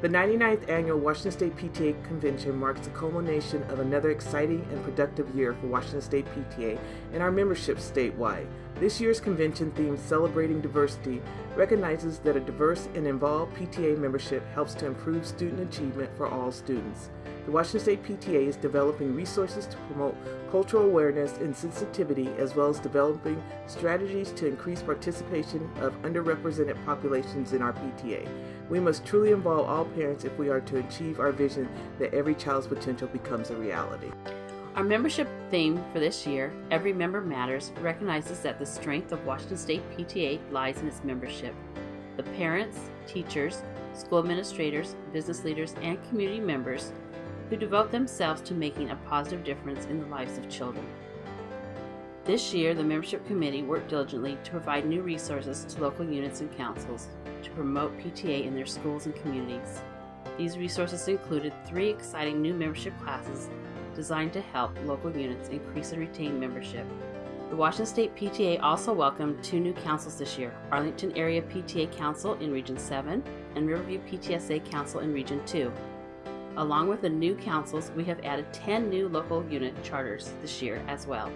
The 99th Annual Washington State PTA Convention marks the culmination of another exciting and productive year for Washington State PTA and our membership statewide. This year's convention theme, Celebrating Diversity, recognizes that a diverse and involved PTA membership helps to improve student achievement for all students. The Washington State PTA is developing resources to promote cultural awareness and sensitivity, as well as developing strategies to increase participation of underrepresented populations in our PTA. We must truly involve all parents if we are to achieve our vision that every child's potential becomes a reality. Our membership theme for this year, Every Member Matters, recognizes that the strength of Washington State PTA lies in its membership. The parents, teachers, school administrators, business leaders, and community members who devote themselves to making a positive difference in the lives of children. This year, the membership committee worked diligently to provide new resources to local units and councils to promote PTA in their schools and communities. These resources included 3 exciting new membership classes designed to help local units increase and retain membership. The Washington State PTA also welcomed 2 new councils this year, Arlington Area PTA Council in Region 7 and Riverview PTSA Council in Region 2. Along with the new councils, we have added 10 new local unit charters this year as well.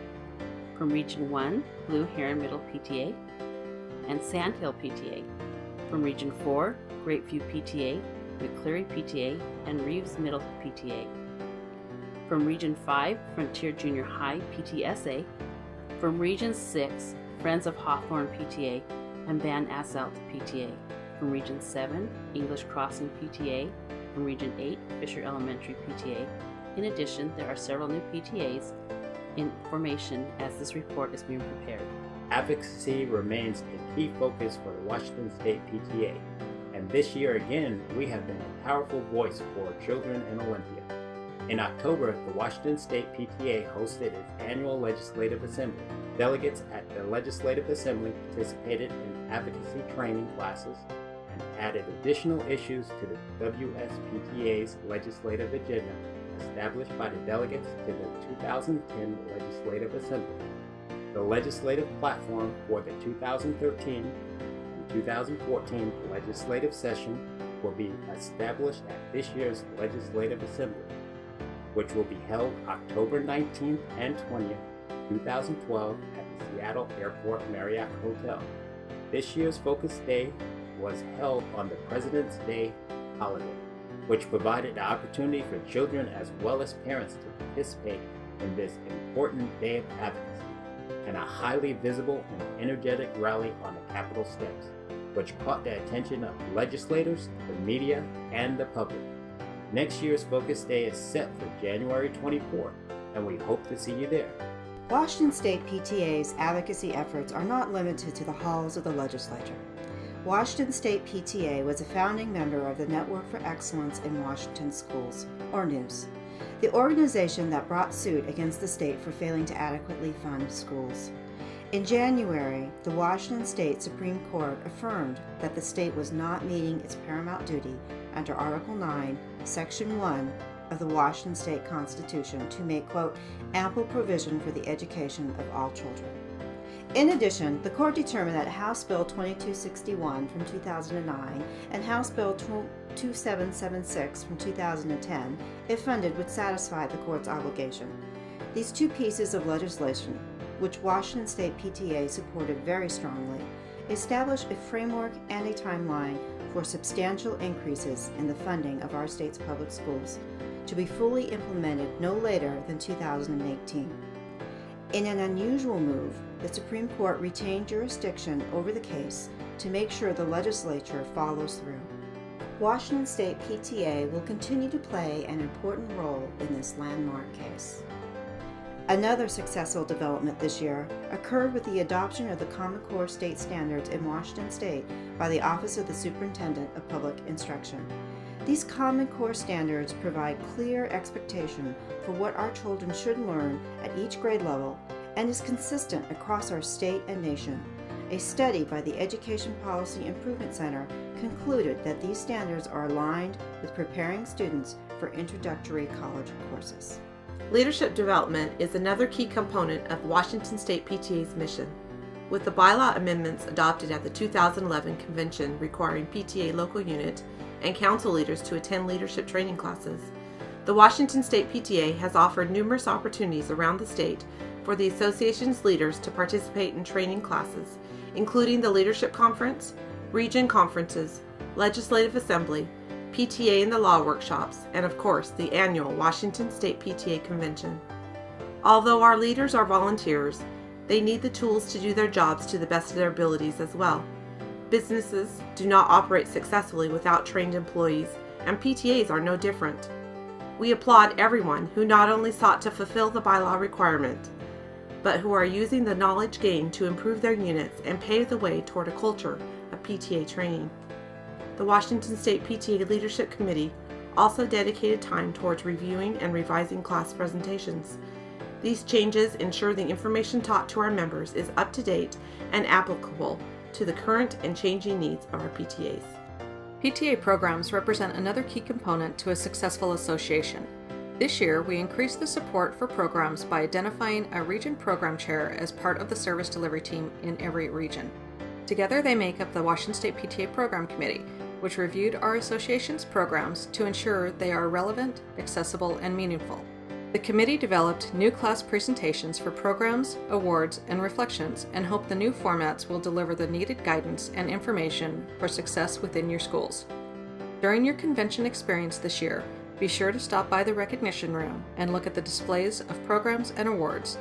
From Region 1, Blue Heron Middle PTA and Sandhill PTA. From Region 4, Grapeview PTA, McCleary PTA, and Reeves Middle PTA. From Region 5, Frontier Junior High PTSA. From Region 6, Friends of Hawthorne PTA and Van Asselt PTA. From Region 7, English Crossing PTA. From Region 8, Fisher Elementary PTA. In addition, there are several new PTAs in formation as this report is being prepared. Advocacy remains a key focus for the Washington State PTA, and this year again, we have been a powerful voice for children in Olympia. In October, the Washington State PTA hosted its annual Legislative Assembly. Delegates at the Legislative Assembly participated in advocacy training classes and added additional issues to the WSPTA's legislative agenda established by the delegates to the 2010 Legislative Assembly. The legislative platform for the 2013 and 2014 legislative session will be established at this year's Legislative Assembly, which will be held October 19th and 20th, 2012 at the Seattle Airport Marriott Hotel. This year's Focus Day was held on the President's Day holiday, which provided the opportunity for children as well as parents to participate in this important day of advocacy and a highly visible and energetic rally on the Capitol steps, which caught the attention of legislators, the media, and the public. Next year's Focus Day is set for January 24th, and we hope to see you there. Washington State PTA's advocacy efforts are not limited to the halls of the legislature. Washington State PTA was a founding member of the Network for Excellence in Washington Schools, or NEWS, the organization that brought suit against the state for failing to adequately fund schools. In January, the Washington State Supreme Court affirmed that the state was not meeting its paramount duty under Article 9, Section 1 of the Washington State Constitution to make, quote, ample provision for the education of all children. In addition, the court determined that House Bill 2261 from 2009 and House Bill 2776 from 2010, if funded, would satisfy the court's obligation. These 2 pieces of legislation, which Washington State PTA supported very strongly, establish a framework and a timeline for substantial increases in the funding of our state's public schools to be fully implemented no later than 2018. In an unusual move, the Supreme Court retained jurisdiction over the case to make sure the legislature follows through. Washington State PTA will continue to play an important role in this landmark case. Another successful development this year occurred with the adoption of the Common Core State Standards in Washington State by the Office of the Superintendent of Public Instruction. These Common Core Standards provide clear expectation for what our children should learn at each grade level and is consistent across our state and nation. A study by the Education Policy Improvement Center concluded that these standards are aligned with preparing students for introductory college courses. Leadership development is another key component of Washington State PTA's mission. With the bylaw amendments adopted at the 2011 convention requiring PTA local unit and council leaders to attend leadership training classes. The Washington State PTA has offered numerous opportunities around the state for the association's leaders to participate in training classes, including the Leadership Conference, Region Conferences, Legislative Assembly, PTA and the Law Workshops, and of course, the annual Washington State PTA Convention. Although our leaders are volunteers, they need the tools to do their jobs to the best of their abilities as well. Businesses do not operate successfully without trained employees, and PTAs are no different. We applaud everyone who not only sought to fulfill the bylaw requirement, but who are using the knowledge gained to improve their units and pave the way toward a culture of PTA training. The Washington State PTA Leadership Committee also dedicated time towards reviewing and revising class presentations. These changes ensure the information taught to our members is up to date and applicable to the current and changing needs of our PTAs. PTA programs represent another key component to a successful association. This year, we increased the support for programs by identifying a region program chair as part of the service delivery team in every region. Together, they make up the Washington State PTA Program Committee, which reviewed our association's programs to ensure they are relevant, accessible, and meaningful. The committee developed new class presentations for programs, awards, and reflections, and hope the new formats will deliver the needed guidance and information for success within your schools. During your convention experience this year, be sure to stop by the recognition room and look at the displays of programs and awards.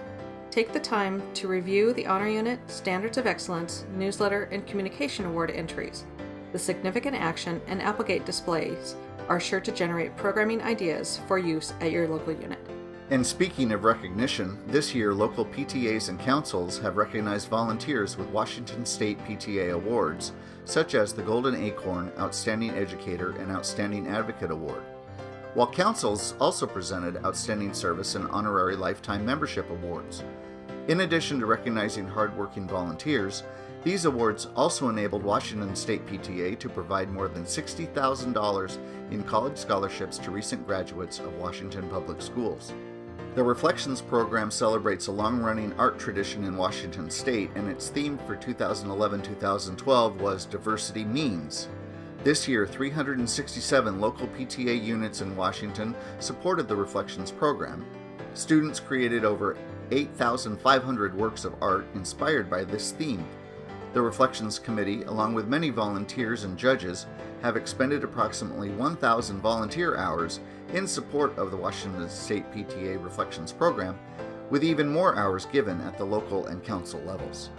Take the time to review the Honor Unit, Standards of Excellence, Newsletter, and Communication Award entries. The Significant Action and Applegate displays are sure to generate programming ideas for use at your local unit. And speaking of recognition, this year local PTAs and councils have recognized volunteers with Washington State PTA awards, such as the Golden Acorn Outstanding Educator and Outstanding Advocate Award, while councils also presented Outstanding Service and Honorary Lifetime Membership Awards. In addition to recognizing hardworking volunteers, these awards also enabled Washington State PTA to provide more than $60,000 in college scholarships to recent graduates of Washington Public Schools. The Reflections program celebrates a long-running art tradition in Washington State, and its theme for 2011-2012 was Diversity Means. This year, 367 local PTA units in Washington supported the Reflections program. Students created over 8,500 works of art inspired by this theme. The Reflections Committee, along with many volunteers and judges, have expended approximately 1,000 volunteer hours in support of the Washington State PTA Reflections program, with even more hours given at the local and council levels.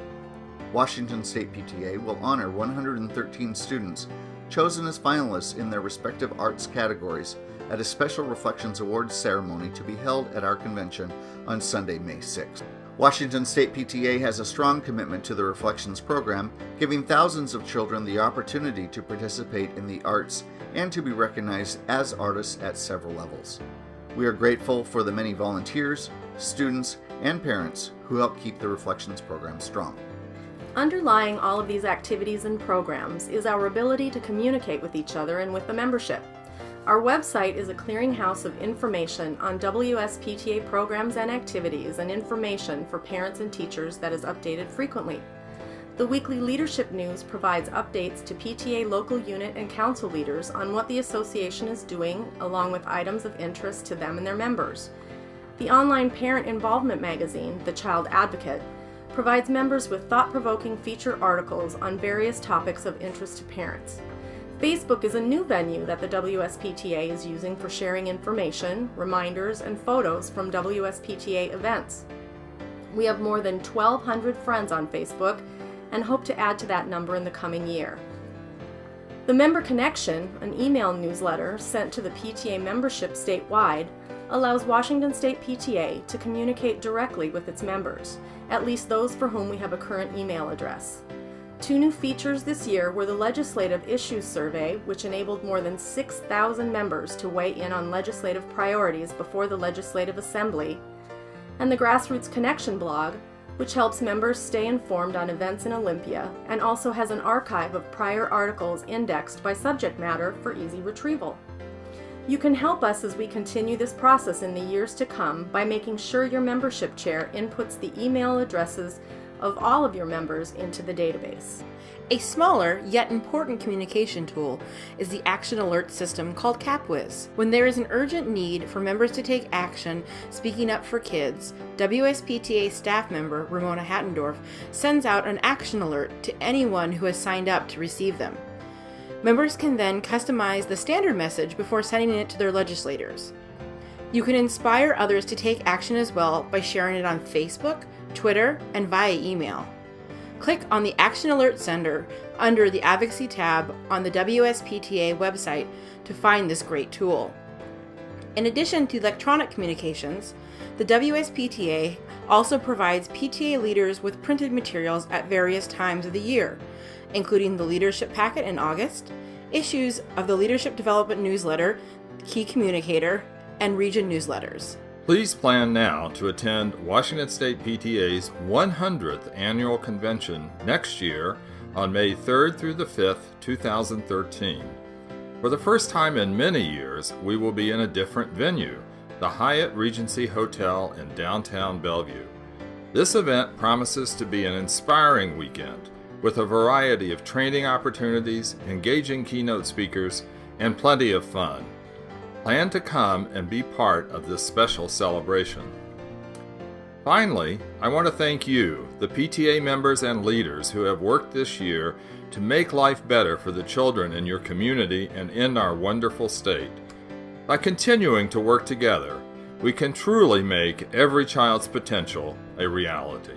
Washington State PTA will honor 113 students chosen as finalists in their respective arts categories at a special Reflections Awards ceremony to be held at our convention on Sunday, May 6th. Washington State PTA has a strong commitment to the Reflections program, giving thousands of children the opportunity to participate in the arts and to be recognized as artists at several levels. We are grateful for the many volunteers, students, and parents who help keep the Reflections program strong. Underlying all of these activities and programs is our ability to communicate with each other and with the membership. Our website is a clearinghouse of information on WSPTA programs and activities and information for parents and teachers that is updated frequently. The weekly leadership news provides updates to PTA local unit and council leaders on what the association is doing, along with items of interest to them and their members. The online parent involvement magazine, The Child Advocate, provides members with thought-provoking feature articles on various topics of interest to parents. Facebook is a new venue that the WSPTA is using for sharing information, reminders, and photos from WSPTA events. We have more than 1,200 friends on Facebook and hope to add to that number in the coming year. The Member Connection, an email newsletter sent to the PTA membership statewide, allows Washington State PTA to communicate directly with its members, at least those for whom we have a current email address. 2 new features this year were the Legislative Issues Survey, which enabled more than 6,000 members to weigh in on legislative priorities before the Legislative Assembly, and the Grassroots Connection blog, which helps members stay informed on events in Olympia and also has an archive of prior articles indexed by subject matter for easy retrieval. You can help us as we continue this process in the years to come by making sure your membership chair inputs the email addresses of all of your members into the database. A smaller yet important communication tool is the action alert system called CapWiz. When there is an urgent need for members to take action speaking up for kids, WSPTA staff member Ramona Hattendorf sends out an action alert to anyone who has signed up to receive them. Members can then customize the standard message before sending it to their legislators. You can inspire others to take action as well by sharing it on Facebook, Twitter, and via email. Click on the Action Alert Sender under the Advocacy tab on the WSPTA website to find this great tool. In addition to electronic communications, the WSPTA also provides PTA leaders with printed materials at various times of the year, including the Leadership Packet in August, issues of the Leadership Development Newsletter, Key Communicator, and Region newsletters. Please plan now to attend Washington State PTA's 100th Annual Convention next year on May 3rd through the 5th, 2013. For the first time in many years, we will be in a different venue, the Hyatt Regency Hotel in downtown Bellevue. This event promises to be an inspiring weekend with a variety of training opportunities, engaging keynote speakers, and plenty of fun. Plan to come and be part of this special celebration. Finally, I want to thank you, the PTA members and leaders who have worked this year to make life better for the children in your community and in our wonderful state. By continuing to work together, we can truly make every child's potential a reality.